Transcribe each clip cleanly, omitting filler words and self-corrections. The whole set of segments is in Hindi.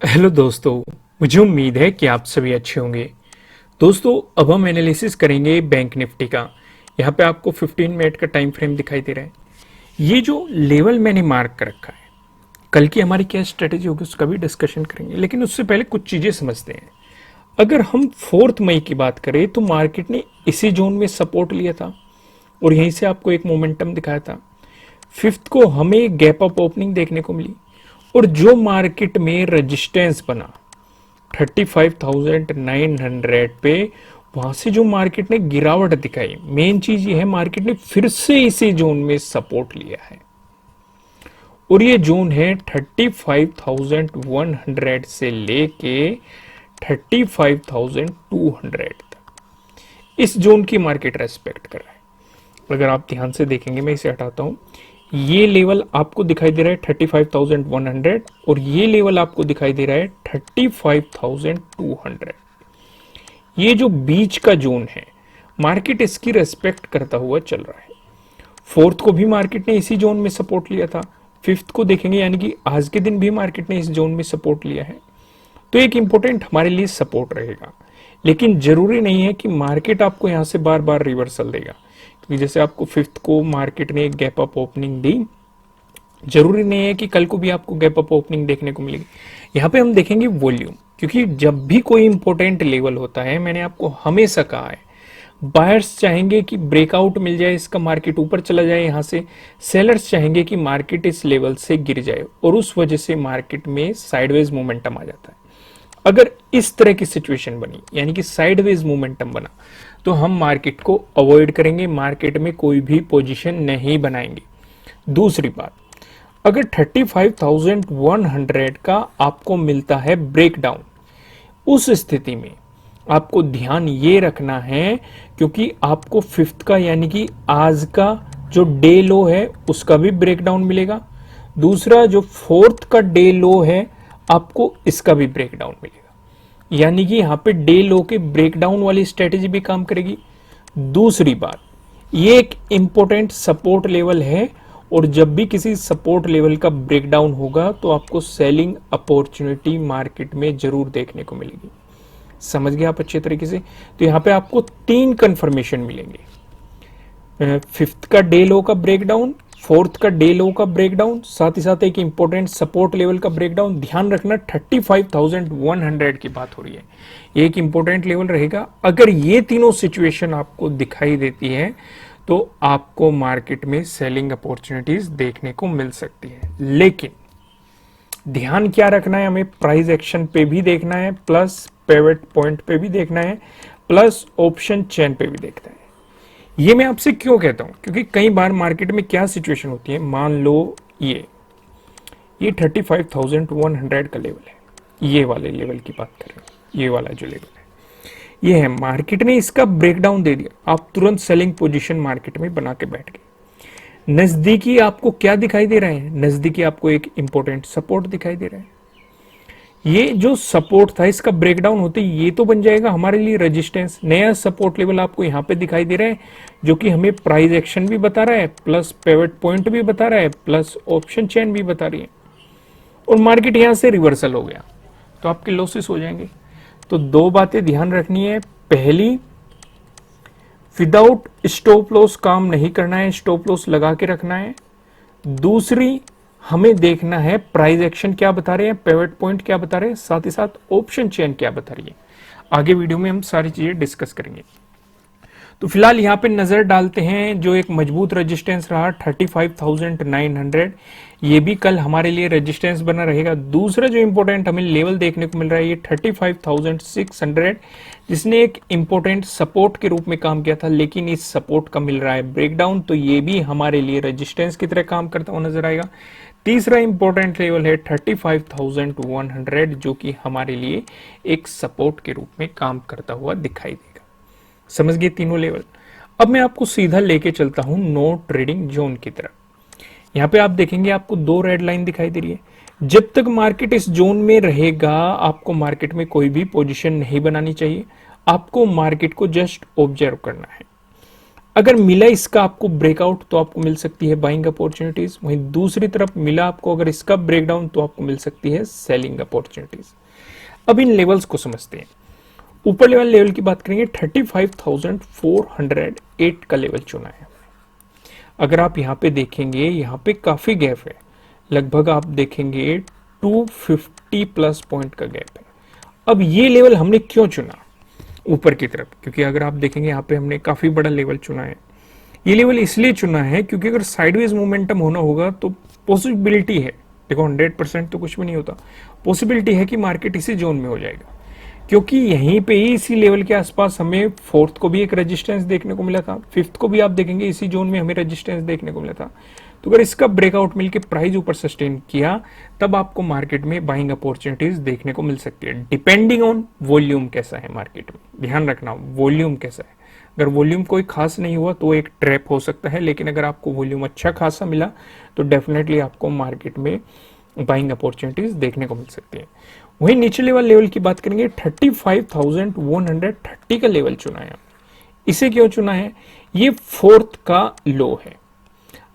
हेलो दोस्तों। मुझे उम्मीद है कि आप सभी अच्छे होंगे। दोस्तों, अब हम एनालिसिस करेंगे बैंक निफ्टी का। यहाँ पे आपको 15 मिनट का टाइम फ्रेम दिखाई दे रहा है। ये जो लेवल मैंने मार्क कर रखा है, कल की हमारी क्या स्ट्रेटेजी होगी उसका भी डिस्कशन करेंगे, लेकिन उससे पहले कुछ चीजें समझते हैं। अगर हम 4 मई की बात करें तो मार्केट ने इसी जोन में सपोर्ट लिया था और यहीं से आपको एक मोमेंटम दिखाया था। 5 को हमें गैप अप ओपनिंग देखने को मिली और जो मार्केट में रेजिस्टेंस बना 35,900 पे, वहां से जो मार्केट ने गिरावट दिखाई, मेन चीज ये है मार्केट ने फिर से इसी जोन में सपोर्ट लिया है और ये जोन है 35,100 से लेके 35,200 तक। इस जोन की मार्केट रेस्पेक्ट कर रहा है। अगर आप ध्यान से देखेंगे, मैं इसे हटाता हूं, ये लेवल आपको दिखाई दे रहा है 35,100 और ये लेवल आपको दिखाई दे रहा है 35,200। ये जो बीच का जोन है, मार्केट इसकी रेस्पेक्ट करता हुआ चल रहा है। 4 को भी मार्केट ने इसी जोन में सपोर्ट लिया था। 5 को देखेंगे, यानी कि आज के दिन भी मार्केट ने इस जोन में सपोर्ट लिया है। तो एक इंपॉर्टेंट हमारे लिए सपोर्ट रहेगा, लेकिन जरूरी नहीं है कि मार्केट आपको यहां से बार बार रिवर्सल देगा, क्योंकि जैसे आपको 5 को मार्केट ने एक गैप अप ओपनिंग दी, जरूरी नहीं है कि कल को भी आपको गैप अप ओपनिंग देखने को मिलेगी। यहां पे हम देखेंगे वॉल्यूम, क्योंकि जब भी कोई इंपॉर्टेंट लेवल होता है, मैंने आपको हमेशा कहा है, बायर्स चाहेंगे कि ब्रेकआउट मिल जाए, इसका मार्केट ऊपर चला जाए यहां से। सेलर्स चाहेंगे कि मार्केट इस लेवल से गिर जाए और उस वजह से मार्केट में साइडवेज मोमेंटम आ जाता है। अगर इस तरह की सिचुएशन बनी, यानी कि साइडवेज मोमेंटम बना, तो हम मार्केट को अवॉइड करेंगे, मार्केट में कोई भी पोजीशन नहीं बनाएंगे। दूसरी बात, अगर 35,100 का आपको मिलता है ब्रेकडाउन, उस स्थिति में आपको ध्यान ये रखना है, क्योंकि आपको 5 का यानी कि आज का जो डे लो है उसका भी ब्रेकडाउन मिलेगा। दूसरा जो 4 का डे लो है, आपको इसका भी ब्रेकडाउन मिलेगा, यानी कि यहां पे डे लो के ब्रेकडाउन वाली स्ट्रेटेजी भी काम करेगी। दूसरी बात, ये एक इंपॉर्टेंट सपोर्ट लेवल है और जब भी किसी सपोर्ट लेवल का ब्रेकडाउन होगा तो आपको सेलिंग अपॉर्चुनिटी मार्केट में जरूर देखने को मिलेगी। समझ गए आप अच्छे तरीके से? तो यहां पे आपको 3 कंफर्मेशन मिलेंगे, 5 का डे लो का ब्रेकडाउन, 4 का डे लो का ब्रेकडाउन, साथ ही साथ एक इंपॉर्टेंट सपोर्ट लेवल का ब्रेकडाउन। ध्यान रखना 35,100 की बात हो रही है, एक इंपॉर्टेंट लेवल रहेगा। अगर ये तीनों सिचुएशन आपको दिखाई देती है तो आपको मार्केट में सेलिंग अपॉर्चुनिटीज देखने को मिल सकती है। लेकिन ध्यान क्या रखना है, हमें प्राइस एक्शन पे भी देखना है, प्लस पिवट पॉइंट पे भी देखना है, प्लस ऑप्शन चेन पे भी देखना है। ये मैं आपसे क्यों कहता हूं, क्योंकि कई बार मार्केट में क्या सिचुएशन होती है, मान लो ये 35,100 का लेवल है, ये वाले लेवल की बात करें, ये वाला जो लेवल है ये है, मार्केट ने इसका ब्रेकडाउन दे दिया, आप तुरंत सेलिंग पोजीशन मार्केट में बना के बैठ गए। नजदीकी आपको क्या दिखाई दे रहे हैं, नजदीकी आपको एक इंपॉर्टेंट सपोर्ट दिखाई दे रहा है। ये जो सपोर्ट था, इसका ब्रेकडाउन होते ये तो बन जाएगा हमारे लिए रेजिस्टेंस। नया सपोर्ट लेवल आपको यहां पे दिखाई दे रहा है, जो कि हमें प्राइस एक्शन भी बता रहा है, प्लस पिवट पॉइंट भी बता रहा है, प्लस ऑप्शन चेन भी बता रही है। और मार्केट यहां से रिवर्सल हो गया तो आपके लॉसेस हो जाएंगे। तो 2 बातें ध्यान रखनी है। पहली, विदाउट स्टॉप लॉस काम नहीं करना है, स्टॉप लॉस लगा के रखना है। दूसरी, हमें देखना है प्राइस एक्शन क्या बता रहे हैं, पिवट पॉइंट क्या बता रहे हैं, साथ ही साथ ऑप्शन चेन क्या बता रही है। आगे वीडियो में हम सारी चीजें डिस्कस करेंगे। तो फिलहाल यहां पे नजर डालते हैं, जो एक मजबूत रेजिस्टेंस रहा 35,900, ये भी कल हमारे लिए रेजिस्टेंस बना रहेगा। दूसरा जो इंपॉर्टेंट हमें लेवल देखने को मिल रहा है, ये 35,600, जिसने एक इंपॉर्टेंट सपोर्ट के रूप में काम किया था, लेकिन इस सपोर्ट का मिल रहा है ब्रेकडाउन, तो ये भी हमारे लिए रेजिस्टेंस की तरह काम करता हुआ नजर आएगा। तीसरा इंपॉर्टेंट लेवल है 35,100, जो कि हमारे लिए एक सपोर्ट के रूप में काम करता हुआ दिखाई देगा। समझ गए तीनों लेवल? अब मैं आपको सीधा लेके चलता हूं नो ट्रेडिंग जोन की तरफ। यहां पे आप देखेंगे आपको 2 रेड लाइन दिखाई दे रही है। जब तक मार्केट इस जोन में रहेगा, आपको मार्केट में कोई भी पोजीशन नहीं बनानी चाहिए, आपको मार्केट को जस्ट ऑब्जर्व करना है। अगर मिला इसका आपको ब्रेकआउट तो आपको मिल सकती है बाइंग अपॉर्चुनिटीज, वहीं दूसरी तरफ मिला आपको अगर इसका ब्रेकडाउन तो आपको मिल सकती है सेलिंग अपॉर्चुनिटीज। अब इन लेवल्स को समझते हैं। ऊपर लेवल की बात करेंगे 35,408 का लेवल चुना है। अगर आप यहाँ पे देखेंगे, यहाँ पे काफी गैप है, लगभग आप देखेंगे 250 प्लस पॉइंट का गैप है। अब ये लेवल हमने क्यों चुना ऊपर की तरफ, क्योंकि अगर आप देखेंगे यहाँ पे हमने काफी बड़ा लेवल चुना है। ये लेवल इसलिए चुना है क्योंकि अगर साइडवेज मोमेंटम होना होगा तो पॉसिबिलिटी है, देखो 100% तो कुछ भी नहीं होता, पॉसिबिलिटी है कि मार्केट इसी जोन में हो जाएगा, क्योंकि यहीं पे ही इसी लेवल के आसपास हमें फोर्थ को भी एक रेजिस्टेंस देखने को मिला था, फिफ्थ को भी आप देखेंगे इसी जोन में हमें रेजिस्टेंस देखने को मिला था। तो अगर इसका ब्रेकआउट मिलके प्राइस ऊपर सस्टेन किया तब आपको मार्केट में बाइंग अपॉर्चुनिटीज देखने को मिल सकती है, डिपेंडिंग ऑन वॉल्यूम कैसा है मार्केट में। ध्यान रखना वॉल्यूम कैसा है, अगर वॉल्यूम कोई खास नहीं हुआ तो एक ट्रैप हो सकता है, लेकिन अगर आपको वॉल्यूम अच्छा खासा मिला तो डेफिनेटली आपको मार्केट में बाइंग अपॉर्चुनिटीज देखने को मिल सकती है। वहीं नीचे लेवल की बात करेंगे 35,130 का लेवल चुना है। इसे क्यों चुना है, ये फोर्थ का लो है,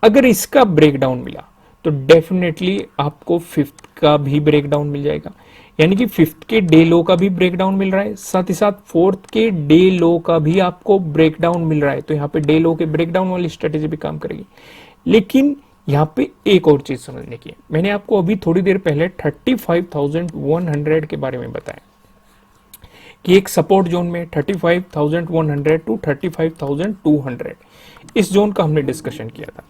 अगर इसका ब्रेकडाउन मिला तो डेफिनेटली आपको फिफ्थ का भी ब्रेकडाउन मिल जाएगा, यानी कि फिफ्थ के डे लो का भी ब्रेकडाउन मिल रहा है, साथ ही साथ फोर्थ के डे लो का भी आपको ब्रेकडाउन मिल रहा है। तो यहाँ पे डे लो के ब्रेकडाउन वाली स्ट्रेटेजी भी काम करेगी। लेकिन यहाँ पे एक और चीज समझने की है, मैंने आपको अभी थोड़ी देर पहले 35,100 के बारे में बताया कि एक सपोर्ट जोन में 35,100 टू 35,200 इस जोन का हमने डिस्कशन किया था।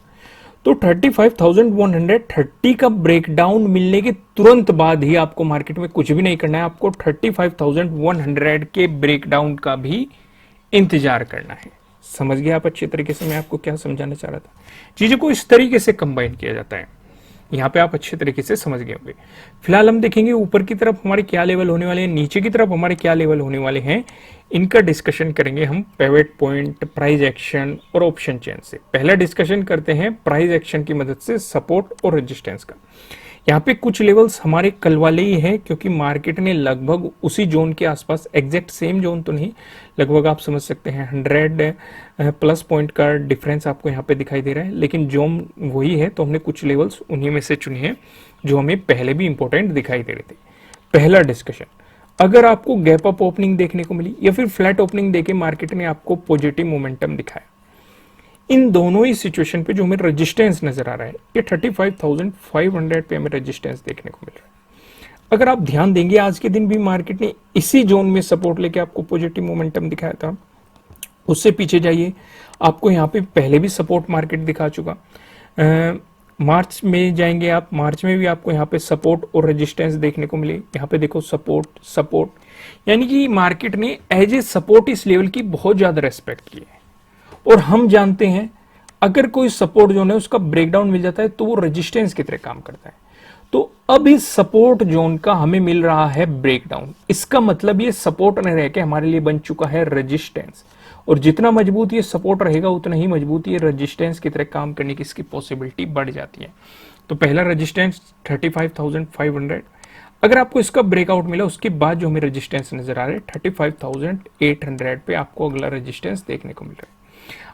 तो 35,130 का ब्रेकडाउन मिलने के तुरंत बाद ही आपको मार्केट में कुछ भी नहीं करना है, आपको 35,100 के ब्रेकडाउन का भी इंतजार करना है। समझ गया आप अच्छे तरीके से मैं आपको क्या समझाना चाह रहा था। चीजों को इस तरीके से कंबाइन किया जाता है, यहाँ पे आप अच्छे तरीके से समझ गए होंगे। फिलहाल हम देखेंगे ऊपर की तरफ हमारे क्या लेवल होने वाले हैं, नीचे की तरफ हमारे क्या लेवल होने वाले हैं, इनका डिस्कशन करेंगे हम पिवट पॉइंट, प्राइस एक्शन और ऑप्शन चेन से। पहला डिस्कशन करते हैं प्राइस एक्शन की मदद से सपोर्ट और रेजिस्टेंस का। यहाँ पे कुछ लेवल्स हमारे कल वाले ही हैं, क्योंकि मार्केट ने लगभग उसी जोन के आसपास, एग्जैक्ट सेम जोन तो नहीं, लगभग आप समझ सकते हैं 100 प्लस पॉइंट का डिफरेंस आपको यहाँ पे दिखाई दे रहा है, लेकिन जोन वही है। तो हमने कुछ लेवल्स उन्हीं में से चुने हैं जो हमें पहले भी इंपॉर्टेंट दिखाई दे रहे थे। पहला डिस्कशन, अगर आपको गैप अप ओपनिंग देखने को मिली या फिर फ्लैट ओपनिंग देके मार्केट ने आपको पॉजिटिव मोमेंटम दिखाया, इन दोनों ही सिचुएशन पे जो हमें रेजिस्टेंस नजर आ रहा है, ये 35,500 पे हमें रेजिस्टेंस देखने को मिल रहा है। अगर आप ध्यान देंगे आज के दिन भी मार्केट ने इसी जोन में सपोर्ट लेके आपको पॉजिटिव मोमेंटम दिखाया था। उससे पीछे जाइए, आपको यहाँ पे पहले भी सपोर्ट मार्केट दिखा चुका। मार्च में जाएंगे आप, मार्च में भी आपको यहाँ पे सपोर्ट और रेजिस्टेंस देखने को मिले। यहाँ पे देखो सपोर्ट सपोर्ट, यानी कि मार्केट ने एज ए सपोर्ट इस लेवल की बहुत ज्यादा रेस्पेक्ट की है। और हम जानते हैं अगर कोई सपोर्ट जोन है उसका ब्रेकडाउन मिल जाता है तो वो रेजिस्टेंस की तरह काम करता है। तो अब इस सपोर्ट जोन का हमें मिल रहा है ब्रेकडाउन, इसका मतलब ये सपोर्ट नहीं रह के हमारे लिए बन चुका है रेजिस्टेंस। और जितना मजबूत ये सपोर्ट रहेगा उतना ही मजबूत ये रेजिस्टेंस की तरह काम करने की इसकी पॉसिबिलिटी बढ़ जाती है। तो पहला रेजिस्टेंस 35,500, अगर आपको इसका ब्रेकआउट मिला उसके बाद जो हमें रेजिस्टेंस नजर आ रहा है 35,800 पे आपको अगला रेजिस्टेंस देखने को मिल रहा है।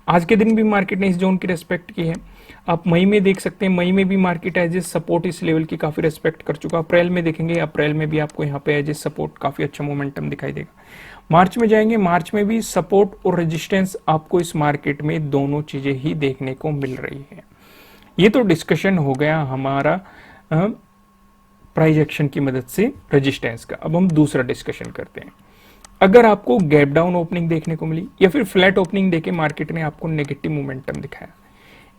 आज के दिन भी मार्केट ने इस जोन की रेस्पेक्ट की है। आप मई में देख सकते हैं, मई में भी मार्केट एज ए सपोर्ट इस लेवल की काफी रेस्पेक्ट कर चुका। अप्रैल में देखेंगे, अप्रैल में भी आपको यहाँ पे एज ए सपोर्ट काफी अच्छा मोमेंटम दिखाई देगा। मार्च में जाएंगे, मार्च में भी सपोर्ट और रेजिस्टेंस आपको इस मार्केट में दोनों चीजें ही देखने को मिल रही है। ये तो डिस्कशन हो गया हमारा प्राइस एक्शन की मदद से रेजिस्टेंस का। अब हम दूसरा डिस्कशन करते हैं। अगर आपको गैप डाउन ओपनिंग देखने को मिली या फिर फ्लैट ओपनिंग देके मार्केट ने आपको नेगेटिव मोमेंटम दिखाया,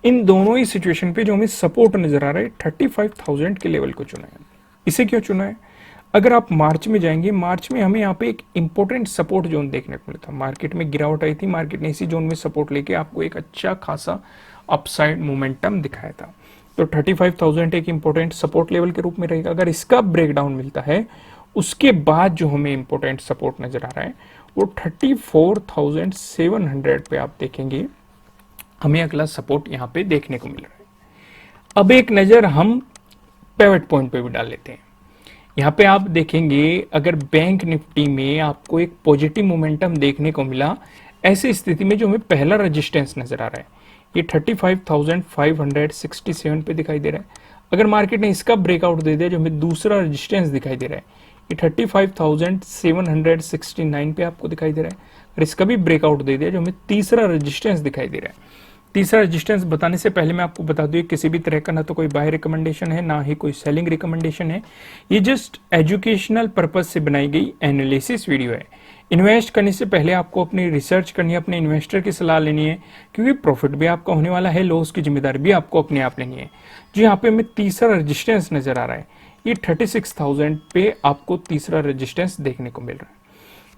इन दोनों ही सिचुएशन पे जो हमें सपोर्ट नजर आ रहा है 35,000 के लेवल को चुना है। इसे क्यों चुना है, अगर आप मार्च में जाएंगे, मार्च में हमें यहाँ पे एक इंपॉर्टेंट सपोर्ट जोन देखने को मिला था। मार्केट में गिरावट आई थी, मार्केट ने इसी जोन में सपोर्ट लेके आपको एक अच्छा खासा अपसाइड मोमेंटम दिखाया था। तो 35,000 एक इंपॉर्टेंट सपोर्ट लेवल के रूप में रहेगा। अगर इसका ब्रेकडाउन मिलता है उसके बाद जो हमें इंपॉर्टेंट सपोर्ट नजर आ रहा है वो 34,700 पे आप देखेंगे हमें अगला सपोर्ट यहाँ पे देखने को मिल रहा है। अब एक नजर हम पिवट पॉइंट पे भी डाल लेते हैं। यहाँ पे आप देखेंगे अगर बैंक निफ्टी में आपको एक पॉजिटिव मोमेंटम देखने को मिला ऐसी स्थिति में जो हमें पहला रेजिस्टेंस नजर आ रहा है ये 35,567 पे दिखाई दे रहा है। अगर मार्केट ने इसका ब्रेकआउट दे दिया जो हमें दूसरा रेजिस्टेंस दिखाई दे रहा है ये 35,769 पे आपको दिखाई दे रहा है। अगर इसका भी ब्रेकआउट दे दिया जो हमें तीसरा रेजिस्टेंस दिखाई दे रहा है। तीसरा रेजिस्टेंस बताने से पहले मैं आपको बता दूं किसी भी तरह का ना तो कोई बाय रिकमेंडेशन है ना ही कोई सेलिंग रिकमेंडेशन है। ये जस्ट एजुकेशनल पर्पज से बनाई गई एनालिसिस वीडियो है। इन्वेस्ट करने से पहले आपको अपनी रिसर्च करनी है, अपने इन्वेस्टर की सलाह लेनी है, क्योंकि प्रॉफिट भी आपका होने वाला है, लॉस की जिम्मेदारी भी आपको अपने आप लेनी है। जो यहाँ पे हमें तीसरा रेजिस्टेंस नजर आ रहा है ये 36,000 पे आपको तीसरा रेजिस्टेंस देखने को मिल रहा है।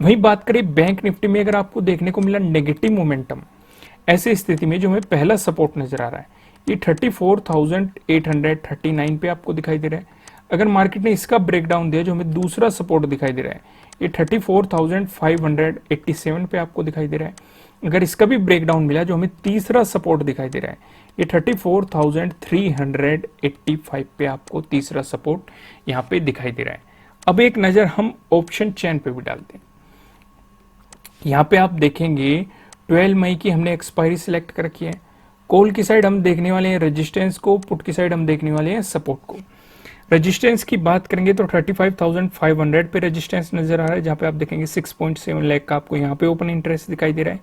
वहीं बात करें बैंक निफ्टी में, अगर आपको देखने को मिला नेगेटिव मोमेंटम, ऐसी स्थिति में जो हमें पहला सपोर्ट नजर आ रहा है ये 34,839 पे आपको दिखाई दे रहा है। अगर मार्केट ने इसका ब्रेकडाउन दिया जो हमें दूसरा सपोर्ट दिखाई दे रहा है ये 34,587 पे आपको दिखाई दे रहा है। अगर इसका भी ब्रेकडाउन मिला जो हमें तीसरा सपोर्ट दिखाई दे रहा है ये 34,385 पे आपको तीसरा सपोर्ट यहाँ पे दिखाई दे रहा है। अब एक नजर हम ऑप्शन चेन पे भी डालते हैं। यहाँ पे आप देखेंगे 12 मई की हमने एक्सपायरी सिलेक्ट कर रखी है। कॉल की साइड हम देखने वाले हैं रेजिस्टेंस को, पुट की साइड हम देखने वाले हैं सपोर्ट को। रेजिस्टेंस की बात करेंगे तो 35,500 पे रेजिस्टेंस नजर आ रहा है, जहां पे आप देखेंगे 6.7 लाख का आपको यहाँ पे ओपन इंटरेस्ट दिखाई दे रहा है।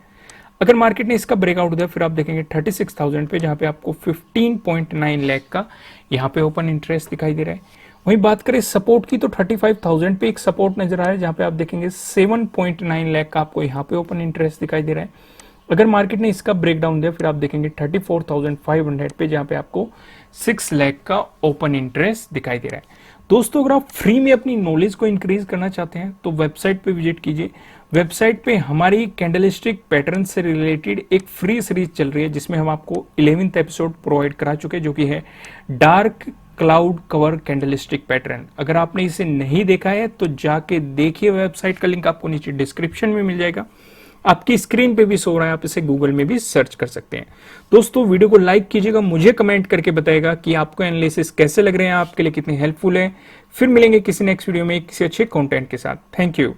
अगर मार्केट ने इसका ब्रेकआउट दिया फिर आप देखेंगे 36,000 पे, जहां पे आपको 15.9 लाख का यहाँ पे ओपन इंटरेस्ट दिखाई दे रहा है। वहीं बात करें सपोर्ट की तो 35,000 पे एक सपोर्ट नजर आ रहा है, जहां पे आप देखेंगे 7.9 लाख का आपको यहाँ पे ओपन इंटरेस्ट दिखाई दे रहा है। अगर मार्केट ने इसका ब्रेकडाउन दिया फिर आप देखेंगे 34,500 पे, जहां पे आपको 6 लाख का ओपन इंटरेस्ट दिखाई दे रहा है। दोस्तों अगर आप फ्री में अपनी नॉलेज को इंक्रीज करना चाहते हैं तो वेबसाइट पे विजिट कीजिए। वेबसाइट पे हमारी कैंडलस्टिक पैटर्न से रिलेटेड एक फ्री सीरीज चल रही है, जिसमें हम आपको 11th एपिसोड प्रोवाइड करा चुके, जो कि है dark cloud cover candlestick pattern. अगर आपने इसे नहीं देखा है तो जाके देखिए, वेबसाइट का लिंक आपको नीचे डिस्क्रिप्शन में मिल जाएगा, आपकी स्क्रीन पे भी सो रहा है, आप इसे गूगल में भी सर्च कर सकते हैं। दोस्तों वीडियो को लाइक कीजिएगा, मुझे कमेंट करके बताएगा कि आपको एनालिसिस कैसे लग रहे हैं, आपके लिए कितने हेल्पफुल है। फिर मिलेंगे किसी नेक्स्ट वीडियो में किसी अच्छे कंटेंट के साथ। Thank you.